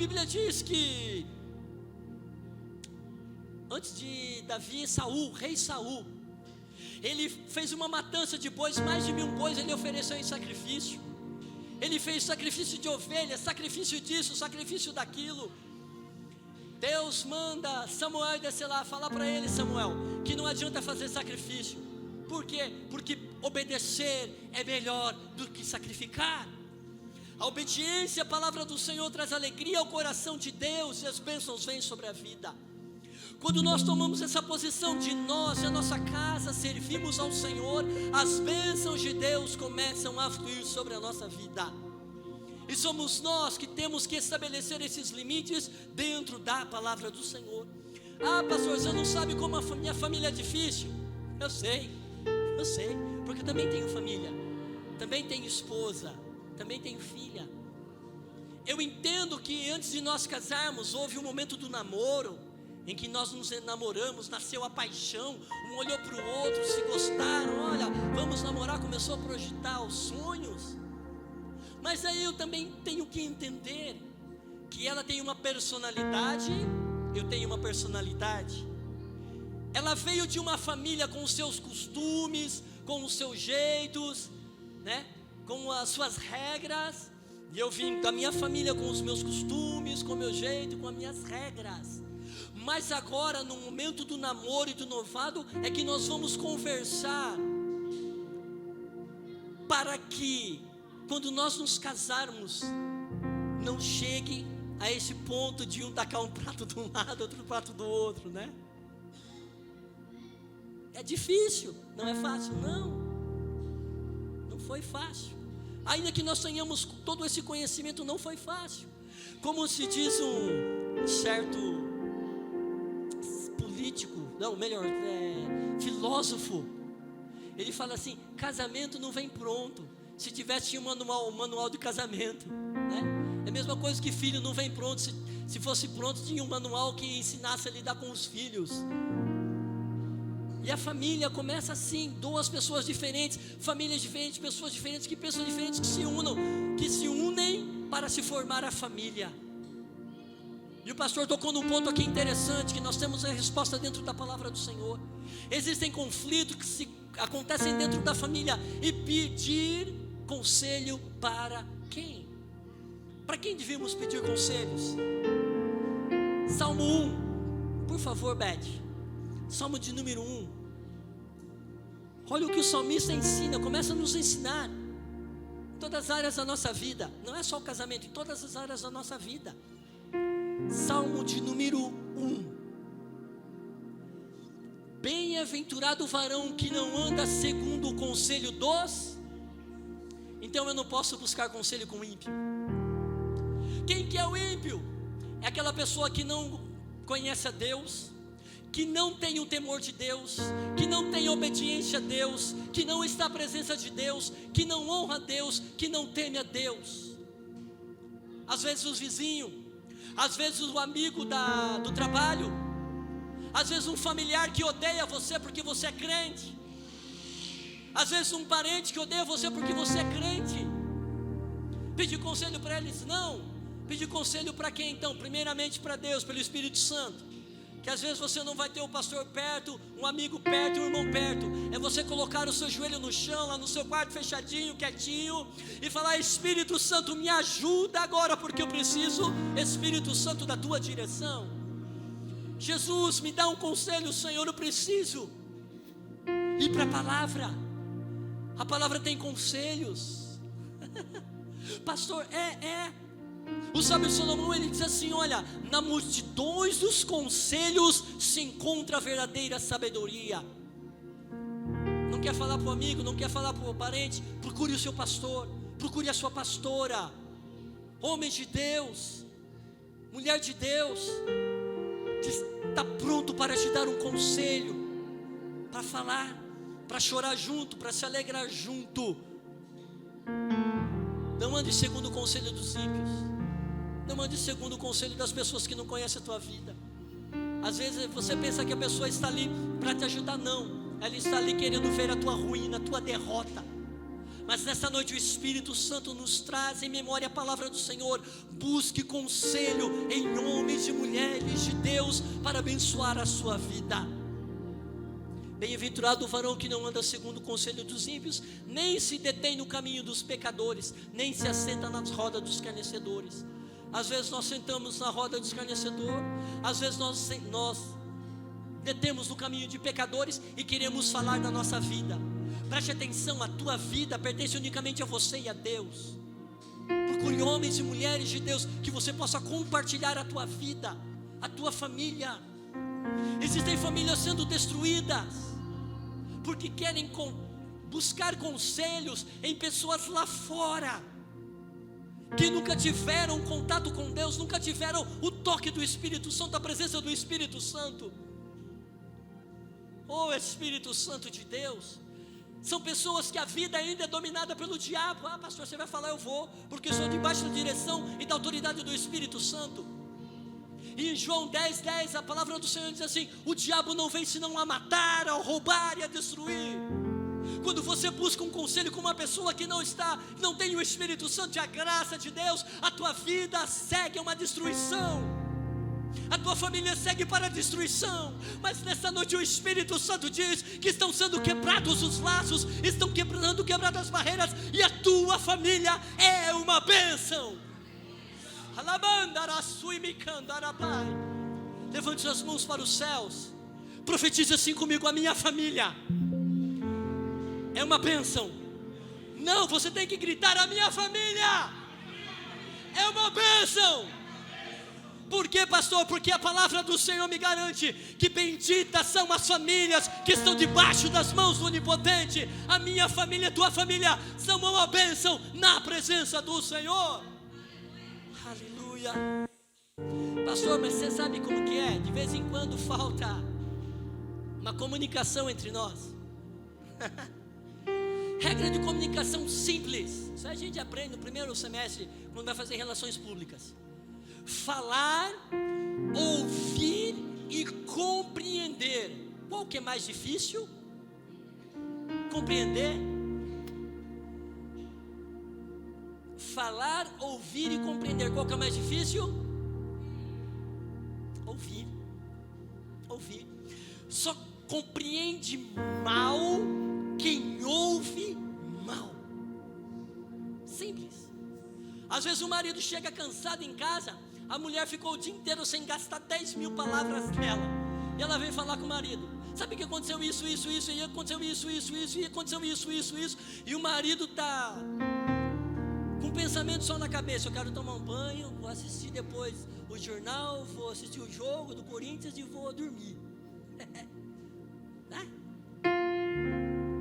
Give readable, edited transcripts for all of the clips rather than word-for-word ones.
Bíblia diz que antes de Davi, Saul, rei Saul, ele fez uma matança de bois, mais de 1000 bois ele ofereceu em sacrifício. Ele fez sacrifício de ovelhas, sacrifício disso, sacrifício daquilo. Deus manda Samuel descer lá, falar para ele, Samuel, que não adianta fazer sacrifício. Por quê? Porque obedecer é melhor do que sacrificar. A obediência à palavra do Senhor traz alegria ao coração de Deus, e as bênçãos vêm sobre a vida. Quando nós tomamos essa posição de nós e a nossa casa servimos ao Senhor, as bênçãos de Deus começam a fluir sobre a nossa vida. E somos nós que temos que estabelecer esses limites dentro da palavra do Senhor. Ah, pastor, você não sabe como a minha família é difícil. Eu sei, porque eu também tenho família, também tenho esposa, também tenho filha. Eu entendo que antes de nós casarmos, houve um momento do namoro, em que nós nos namoramos, nasceu a paixão, um olhou para o outro, se gostaram, olha, vamos namorar, começou a projetar os sonhos. Mas aí eu também tenho que entender que ela tem uma personalidade, eu tenho uma personalidade. Ela veio de uma família com os seus costumes, com os seus jeitos, né? Com as suas regras, e eu vim da minha família com os meus costumes, com o meu jeito, com as minhas regras. Mas agora, no momento do namoro e do noivado, é que nós vamos conversar, para que, quando nós nos casarmos, não chegue a esse ponto de um tacar um prato de um lado, outro prato do outro, né? É difícil, não é fácil, não foi fácil. Ainda que nós tenhamos todo esse conhecimento, não foi fácil. Como se diz um certo filósofo, ele fala assim: casamento não vem pronto. Se tivesse, tinha um manual de casamento, né? É a mesma coisa que filho não vem pronto. Se fosse pronto, tinha um manual que ensinasse a lidar com os filhos. E a família começa assim, 2 pessoas diferentes, famílias diferentes, pessoas diferentes, que pensam diferentes, que se unem para se formar a família. E o pastor tocou num ponto aqui interessante, que nós temos a resposta dentro da palavra do Senhor. Existem conflitos que acontecem dentro da família, e pedir conselho para quem? Para quem devíamos pedir conselhos? Salmo 1, por favor, Beth. Salmo de número 1. Olha o que o salmista ensina, começa a nos ensinar em todas as áreas da nossa vida. Não é só o casamento, em todas as áreas da nossa vida. Salmo de número 1. Bem-aventurado o varão que não anda segundo o conselho dos... Então eu não posso buscar conselho com o ímpio. Quem que é o ímpio? É aquela pessoa que não conhece a Deus, que não tem o temor de Deus, que não tem obediência a Deus, que não está à presença de Deus, que não honra a Deus, que não teme a Deus. Às vezes os vizinhos, às vezes o amigo do trabalho, às vezes um familiar que odeia você porque você é crente, às vezes um parente que odeia você porque você é crente. Pedir conselho para eles? Não. Pedir conselho para quem então? Primeiramente para Deus, pelo Espírito Santo. Que às vezes você não vai ter o pastor perto, um amigo perto, um irmão perto. É você colocar o seu joelho no chão, lá no seu quarto fechadinho, quietinho, e falar: Espírito Santo, me ajuda agora, porque eu preciso, Espírito Santo, da tua direção. Jesus, me dá um conselho, Senhor, eu preciso ir para a palavra tem conselhos. Pastor, o sábio Salomão, ele diz assim: olha, na multidões dos conselhos se encontra a verdadeira sabedoria. Não quer falar para o amigo, não quer falar para o parente, procure o seu pastor, procure a sua pastora. Homem de Deus, mulher de Deus, que está pronto para te dar um conselho, para falar, para chorar junto, para se alegrar junto. Não ande segundo o conselho dos ímpios. Não ande segundo o conselho das pessoas que não conhecem a tua vida. Às vezes você pensa que a pessoa está ali para te ajudar. Não, ela está ali querendo ver a tua ruína, a tua derrota. Mas nessa noite o Espírito Santo nos traz em memória a palavra do Senhor. Busque conselho em homens e mulheres de Deus para abençoar a sua vida. Bem-aventurado o varão que não anda segundo o conselho dos ímpios, nem se detém no caminho dos pecadores, nem se assenta nas rodas dos escarnecedores. Às vezes nós sentamos na roda do escarnecedor, às vezes nós detemos no caminho de pecadores e queremos falar da nossa vida. Preste atenção, a tua vida pertence unicamente a você e a Deus. Procure homens e mulheres de Deus que você possa compartilhar a tua vida, a tua família. Existem famílias sendo destruídas porque querem buscar conselhos em pessoas lá fora, que nunca tiveram contato com Deus, nunca tiveram o toque do Espírito Santo, a presença do Espírito Santo. Oh, Espírito Santo de Deus. São pessoas que a vida ainda é dominada pelo diabo. Ah, pastor, você vai falar, eu vou, porque eu sou debaixo da direção e da autoridade do Espírito Santo. E em João 10:10, a palavra do Senhor diz assim: o diabo não vem senão a matar, a roubar e a destruir. Quando você busca um conselho com uma pessoa que não tem o Espírito Santo e a graça de Deus, a tua vida segue uma destruição. A tua família segue para a destruição. Mas nessa noite o Espírito Santo diz que estão sendo quebrados os laços, estão quebradas as barreiras, e a tua família é uma bênção. Levante as mãos para os céus, profetize assim comigo: a minha família é uma bênção. Não, você tem que gritar: a minha família é uma bênção. Por quê, pastor? Porque a palavra do Senhor me garante que benditas são as famílias que estão debaixo das mãos do Onipotente. A minha família, a tua família são uma bênção na presença do Senhor. Aleluia. Pastor, mas você sabe como que é? De vez em quando falta uma comunicação entre nós. Regra de comunicação simples. Isso a gente aprende no primeiro semestre, quando vai fazer relações públicas. Falar, ouvir e compreender. Qual que é mais difícil? Compreender. Falar, ouvir e compreender. Qual que é mais difícil? Ouvir. Ouvir. Só compreende mal quem ouve mal. Simples. Às vezes o marido chega cansado em casa, a mulher ficou o dia inteiro sem gastar 10.000 palavras dela, e ela vem falar com o marido: sabe que aconteceu isso, e aconteceu isso, e aconteceu isso, e o marido está com um pensamento só na cabeça: eu quero tomar um banho, vou assistir depois o jornal, vou assistir o jogo do Corinthians e vou dormir. Né?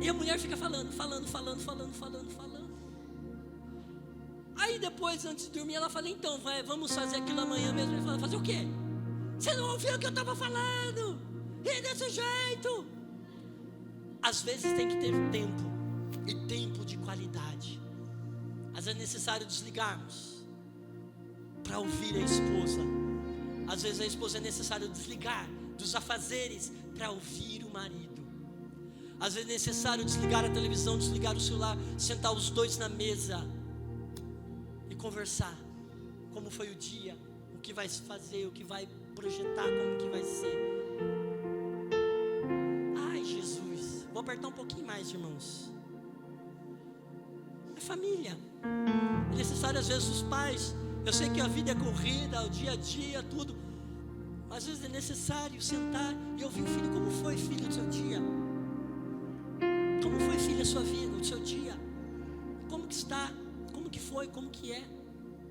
E a mulher fica falando. Aí depois, antes de dormir, ela fala: então, vamos fazer aquilo amanhã mesmo. Ele fala: fazer o quê? Você não ouviu o que eu estava falando? E desse jeito. Às vezes tem que ter tempo, e tempo de qualidade. Às vezes é necessário desligarmos para ouvir a esposa. Às vezes a esposa é necessário desligar dos afazeres para ouvir o marido. Às vezes é necessário desligar a televisão, desligar o celular, sentar os dois na mesa e conversar. Como foi o dia, o que vai fazer, o que vai projetar, como que vai ser. Ai, Jesus, vou apertar um pouquinho mais, irmãos. É família. É necessário, às vezes, os pais. Eu sei que a vida é corrida, o dia a dia, tudo. Mas às vezes é necessário sentar e ouvir o filho. Como foi, filho, o seu dia? Como foi, filho, a sua vida, o seu dia? Como que está? Como que foi? Como que é?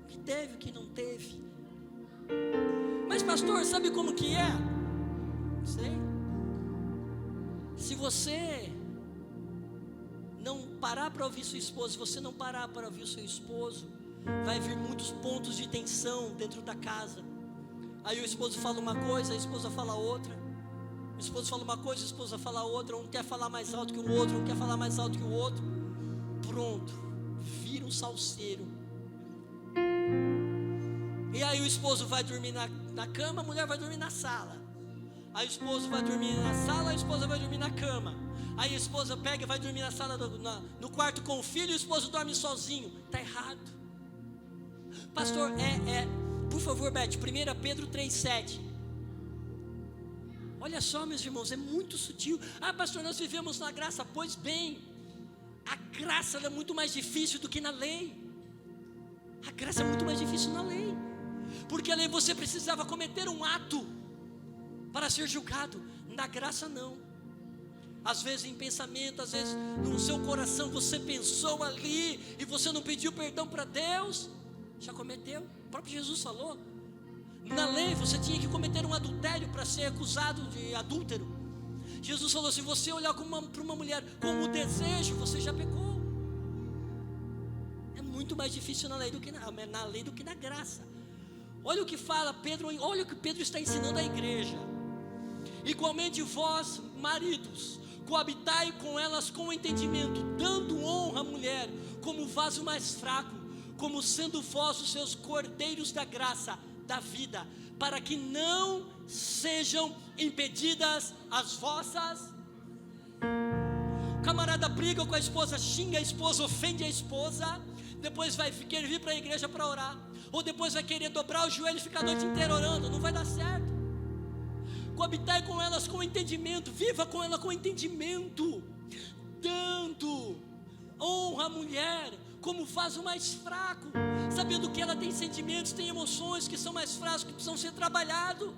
O que teve, o que não teve? Mas pastor, sabe como que é? Não sei. Se você não parar para ouvir sua esposa, se você não parar para ouvir o seu esposo, vai vir muitos pontos de tensão dentro da casa. Aí o esposo fala uma coisa, a esposa fala outra. O esposo fala uma coisa, a esposa fala outra. Um quer falar mais alto que o outro, um quer falar mais alto que o outro. Pronto, vira um salseiro. E aí o esposo vai dormir na cama, a mulher vai dormir na sala. Aí o esposo vai dormir na sala, a esposa vai dormir na cama. Aí a esposa pega e vai dormir na sala, no quarto com o filho, e o esposo dorme sozinho. Está errado. Pastor, por favor, Beth, 1 Pedro 3,7. Olha só, meus irmãos, é muito sutil. Pastor, nós vivemos na graça. Pois bem, a graça é muito mais difícil do que na lei. A graça é muito mais difícil na lei, porque a lei você precisava cometer um ato para ser julgado. Na graça não. Às vezes em pensamento, às vezes no seu coração você pensou ali e você não pediu perdão para Deus, já cometeu. O próprio Jesus falou. Na lei você tinha que cometer um adultério para ser acusado de adúltero. Jesus falou: se você olhar para uma mulher com o desejo, você já pecou. É muito mais difícil na lei do que na graça. Olha o que fala Pedro, olha o que Pedro está ensinando à igreja. Igualmente vós, maridos, coabitai com elas com entendimento, dando honra à mulher como vaso mais fraco, como sendo vós os seus cordeiros da graça, da vida, para que não sejam impedidas as vossas. O camarada briga com a esposa, xinga a esposa, ofende a esposa, depois vai querer vir para a igreja para orar, ou depois vai querer dobrar o joelho e ficar a noite inteira orando. Não vai dar certo. Coabitai com elas com entendimento, viva com ela com entendimento, dando honra à mulher como vaso mais fraco, sabendo que ela tem sentimentos, tem emoções que são mais fracos, que precisam ser trabalhados,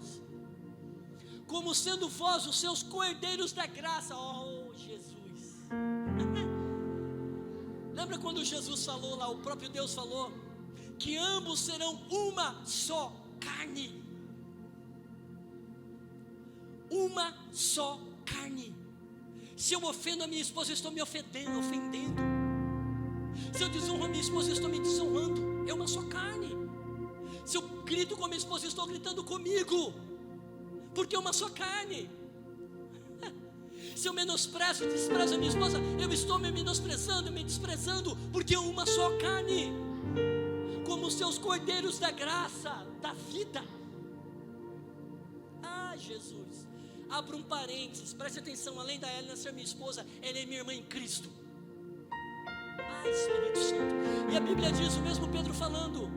como sendo vós os seus cordeiros da graça. Oh Jesus! Lembra quando Jesus falou lá, o próprio Deus falou que ambos serão uma só carne. Uma só carne. Se eu ofendo a minha esposa, eu estou me ofendendo. Se eu desonro a minha esposa, eu estou me desonrando. É uma só carne. Se eu grito com a minha esposa, eu estou gritando comigo, porque é uma só carne. Se eu menosprezo e desprezo a minha esposa, eu estou me menosprezando, me desprezando, porque é uma só carne. Como os seus cordeiros da graça, da vida. Jesus, abra um parênteses, preste atenção. Além da Helena ser minha esposa, ela é minha irmã em Cristo. Espírito Santo. E a Bíblia diz, o mesmo Pedro falando,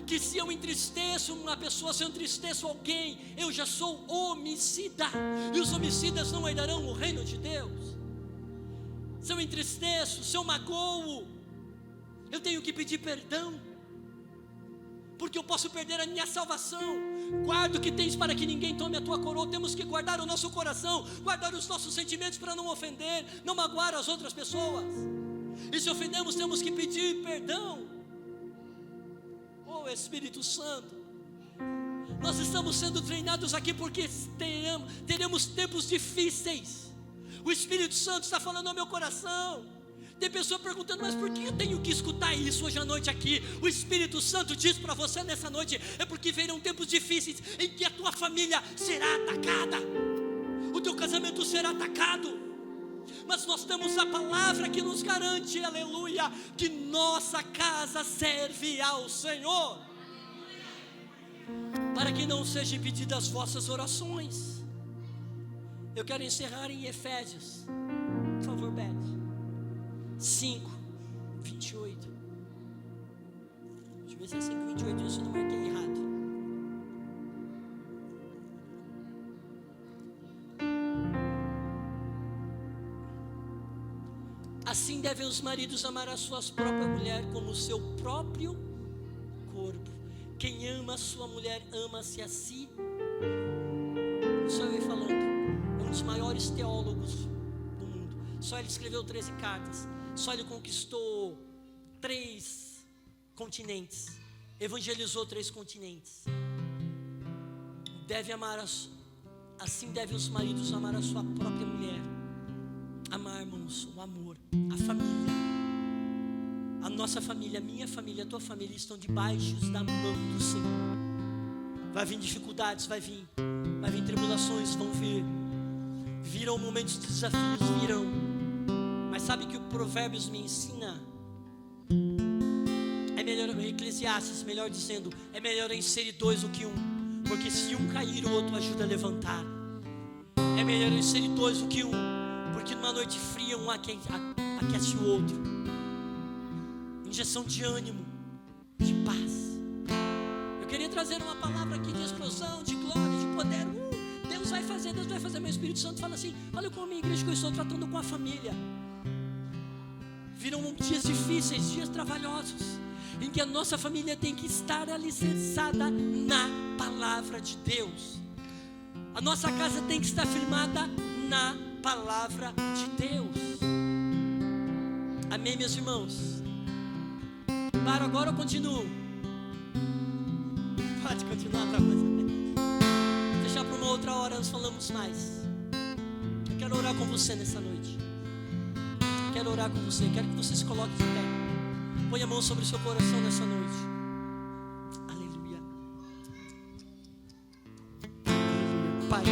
que se eu entristeço uma pessoa, se eu entristeço alguém, eu já sou homicida, e os homicidas não herdarão o reino de Deus. Se eu entristeço, se eu magoo, eu tenho que pedir perdão, porque eu posso perder a minha salvação. Guarda o que tens para que ninguém tome a tua coroa. Temos que guardar o nosso coração, guardar os nossos sentimentos para não ofender, não magoar as outras pessoas. E se ofendemos, temos que pedir perdão. Oh Espírito Santo, nós estamos sendo treinados aqui porque teremos tempos difíceis. O Espírito Santo está falando ao meu coração. Tem pessoa perguntando, mas por que eu tenho que escutar isso hoje à noite aqui? O Espírito Santo diz para você nessa noite, é porque virão tempos difíceis em que a tua família será atacada, o teu casamento será atacado, mas nós temos a palavra que nos garante, aleluia, que nossa casa serve ao Senhor, para que não sejam impedidas as vossas orações. Eu quero encerrar em Efésios, por favor, Beth. 5, 28. Deixa eu ver se é 5, 28. Isso eu não marquei errado. Assim devem os maridos amar a sua própria mulher como o seu próprio corpo. Quem ama a sua mulher, ama-se a si. Só eu ia falando. É um dos maiores teólogos do mundo. Só ele escreveu 13 cartas. Só ele conquistou 3 continentes, evangelizou 3 continentes. Assim devem os maridos amar a sua própria mulher. Amar, irmãos, o amor, a família, a nossa família, a minha família, a tua família estão debaixo da mão do Senhor. Vai vir dificuldades, vai vir tribulações, vão vir, virão momentos de desafios, virão. Mas sabe que o Provérbios me ensina? É melhor, Eclesiastes, melhor dizendo, é melhor em ser 2 do que 1. Porque se um cair, o outro ajuda a levantar. É melhor eles serem dois do que um, porque numa noite fria um aquece o outro. Injeção de ânimo, de paz. Eu queria trazer uma palavra aqui de explosão, de glória, de poder. Deus vai fazer. Meu Espírito Santo fala assim: olha como a minha igreja que eu estou tratando com a família. Viram dias difíceis, dias trabalhosos, em que a nossa família tem que estar alicerçada na palavra de Deus. A nossa casa tem que estar firmada na palavra de Deus. Amém, meus irmãos? Paro agora ou continuo? Pode continuar para você. Deixar para uma outra hora, nós falamos mais. Eu quero orar com você nessa noite. Quero orar com você. Quero que você se coloque de pé. Põe a mão sobre o seu coração nessa noite. Aleluia. Aleluia. Pai,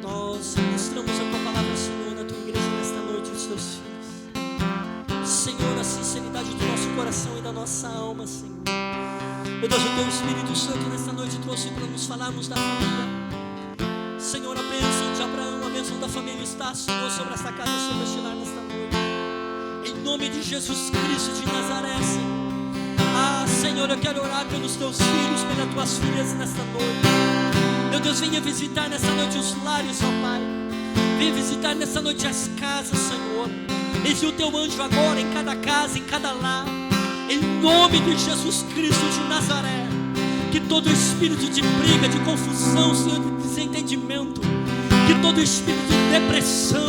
nós mostramos a tua palavra, Senhor, na tua igreja nesta noite, os teus filhos. Senhor, a sinceridade do nosso coração e da nossa alma, Senhor. Meu Deus, o teu Espírito Santo nesta noite trouxe para nos falarmos da família. Senhor, a bênção de Abraão, a bênção da família está, Senhor, sobre esta casa, sobre este lar nesta noite. Em nome de Jesus Cristo de Nazaré, Senhor. Senhor, eu quero orar pelos teus filhos, pelas tuas filhas nesta noite. Meu Deus, venha visitar nesta noite os lares, ó Pai. Venha visitar nesta noite as casas, Senhor. Envia o teu anjo agora em cada casa, em cada lar. Em nome de Jesus Cristo de Nazaré. Que todo espírito de briga, de confusão, Senhor, de desentendimento, que todo espírito de depressão,